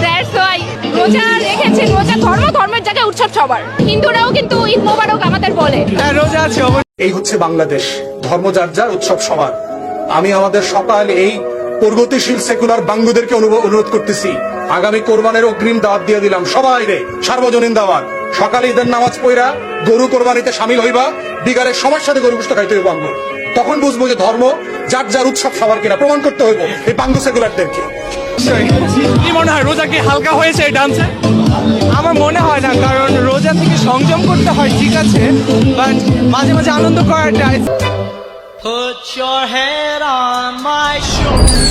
That's why রোজা রেখেছি। রোজা ধর্মের জায়গায় উৎসব সবার। হিন্দুরাও কিন্তু ঈদ মোবারক আমাদের বলে। রোজা আছে। এই হচ্ছে বাংলাদেশ, ধর্ম যার যার, উৎসব সবার। আমি আমাদের সকাল এই প্রগতিশীল সেকুলার বাঙ্গুদেরকে অনুরোধ করতেছি, আগামী কোরবানের অগ্রিম দাওয়াত দিয়ে দিলাম সবাই রে, সার্বজনীন দাওয়াত। সকালে ঈদের নামাজ পড়া গরু কোরবানিতে সামিল হইবা, বিকালে সবার সাথে গরু গোশত খাইতে হইব। বাঙ্গু তখন বুঝবো যে ধর্ম যার যার, উৎসব সবার কিনা প্রমাণ করতে হইব এই বাঙ্গু সেকুলারদেরকে। কি মনে হয় রোজা কি হালকা হয়েছে এই ডান্সে? আমার মনে হয় না, কারণ রোজা থেকে সংযম করতে হয়, ঠিক আছে, বাট মাঝে মাঝে আনন্দ করাটা। Put your head on my shoulder.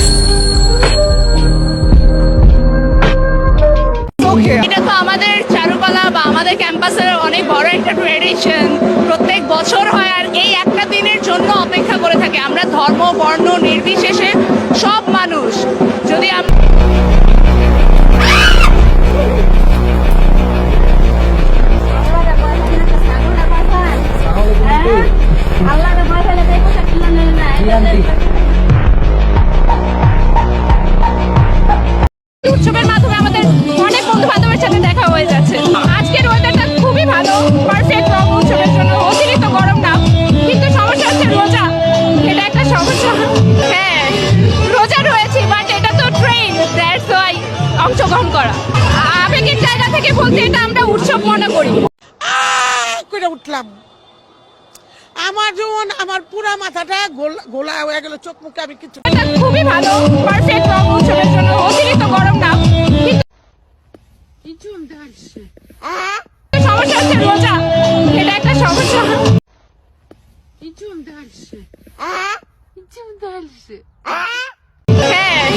এটা তো আমাদের চারুকলা বা আমাদের ক্যাম্পাসের অনেক বড় একটা ট্রেডিশন, প্রত্যেক বছর হয়। আর এই একটা দিনের জন্য অপেক্ষা করে থাকে আমরা, ধর্ম বর্ণ নির্বিশেষে সব মানুষ। যদি আমরা উৎসবের মাধ্যমে আমাদের অনেক বন্ধু বান্ধবের সাথে দেখা হয়ে যাচ্ছে। আজকের ওয়েদারটা খুবই ভালো, পারফেক্ট রং উৎসবের জন্য। অতিরিক্ত গরম না, কিন্তু সমস্যা হচ্ছে রোজা, এটা একটা সমস্যা। হ্যাঁ, রোজা রয়েছে, বাট এটা তো ট্রেন, দ্যাটস ওয়াই অংশগ্রহণ করা। আবেগের জায়গা থেকে বলতে এটা আমরা উৎসব মনে করি। করে উঠলাম, আমার যেমন আমার পুরা মাথাটা গোলা হয়ে গেল, চোখ মুখে আমি কিছু। এটা খুবই ভালো, পারফেক্ট রং উৎসবের জন্য। অতিরিক্ত গরম না, কিন্তু সমস্যা হচ্ছে রোজা, এটা একটা সমস্যা। হ্যাঁ,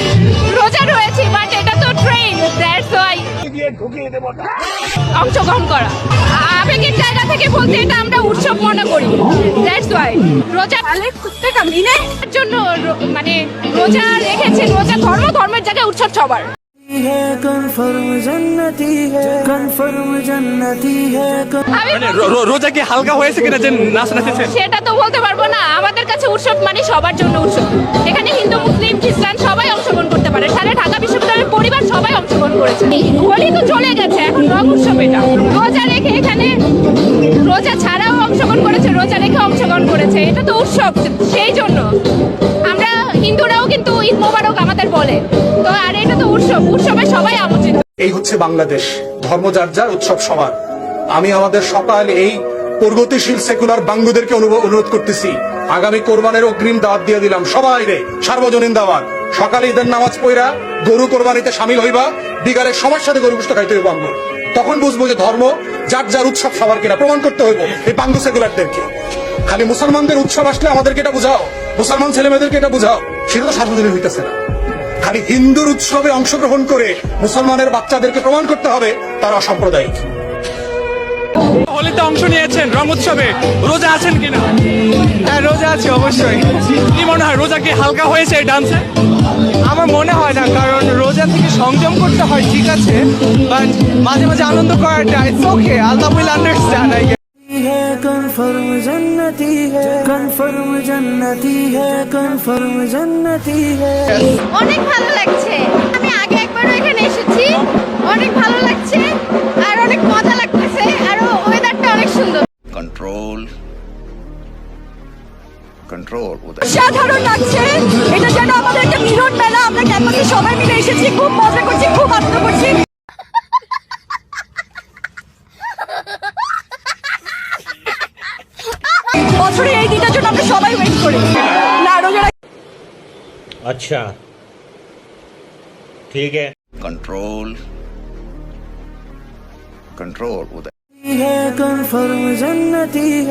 রোজা রয়েছে, বাট এটা তো ট্রেন, দ্যাটস ওয়াই অংশগ্রহণ করা। আবেগের জায়গা থেকে বলতে এটা আমরা উৎসব মনে করি, দ্যাটস ওয়াই রোজা জন্য মানে রোজা রেখেছি। রোজা ধর্মের জায়গায় উৎসব সবার। রোজা কি হালকা হয়েছে কিনা যে নাচ নাচেছে? সেটা তো বলতে পারবো না। আমাদের কাছে উৎসব মানে সবার জন্য উৎসব। এখানে হিন্দু, মুসলিম, খ্রিস্টান সবাই অংশগ্রহণ করতে পারে। সারা ঢাকা বিশ্ববিদ্যালয়ের পরিবার সবাই অংশগ্রহণ করেছে। হোলি তো চলে গেছে, এখন রং উৎসব। এটা রোজা রেখে এখানে রোজা ছাড়াও অংশগ্রহণ করেছে, রোজা রেখে অংশগ্রহণ করেছে। এটা তো উৎসব, সেই জন্য আমরা হিন্দুরাও কিন্তু ঈদ মোবারক আমাদের বলে। তো আর এটা তো উৎসব, উৎসবে সবাই আমন্ত্রিত। এই হচ্ছে বাংলাদেশ, ধর্ম যার যার, উৎসব সবার। আমি আমাদের সকাল এই প্রগতিশীল সেকুলার বাঙ্গুদেরকে অনুরোধ করতেছি, আগামী কোরবানের অগ্রিম দাওয়াত দিয়ে দিলাম সবাই রে, সার্বজনীন দাওয়াত। সকালে ঈদের নামাজ পড়া গরু কোরবানিতে সামিল হইবা, বিকালে সবার সাথে গরু গোশত খাইতে হইব। বাঙ্গু তখন বুঝবো যে ধর্ম যার যার, উৎসব সবার কিনা প্রমাণ করতে হইব এই বাঙ্গু সেকুলারদেরকে। খালি মুসলমানদের উৎসব আসলে আমাদেরকে এটা বুঝাও, মুসলমান ছেলে মেয়েদেরকে এটা বুঝাও, সেটা তো সার্বজনীন হইতেছে না। খালি হিন্দুর উৎসবে অংশগ্রহণ করে মুসলমানের বাচ্চাদেরকে প্রমাণ করতে হবে তারা অসাম্প্রদায়িক। হোলিতে অংশ নিয়েছেন, রং উৎসবে, রোজা আছেন কিনা? হ্যাঁ, রোজা আছে অবশ্যই। কি মনে হয় রোজা কি হালকা হয়েছে এই ডান্সে? আমার মনে হয় না, কারণ রোজা থেকে সংযম করতে হয়, ঠিক আছে, বাট মাঝে মাঝে আনন্দ করাটা, it's okay, Allah will understand, I guess. Confirm जन्नती है, कन्फर्म जन्नती है, कन्फर्म जन्नती है। অনেক ভালো লাগছে। আমি আগে একবার এখানে এসেছি, অনেক ভালো লাগছে আর অনেক মজা লাগতেছে, আর ওয়েদারটা অনেক সুন্দর। কন্ট্রোল সাধারণ লাগছে। এটা যেন আমাদের একটা মিলন মেলা, আমরা ক্যাম্পাসে সবাই মিলে এসেছি, খুব মজা করছি, খুব আনন্দ করছি। বছরে এই দিনটার জন্য আমরা সবাই ওয়েট করি না। রোজা अच्छा ठीक है। कंट्रोल कंट्रोल कन्फर्म जन्नती है।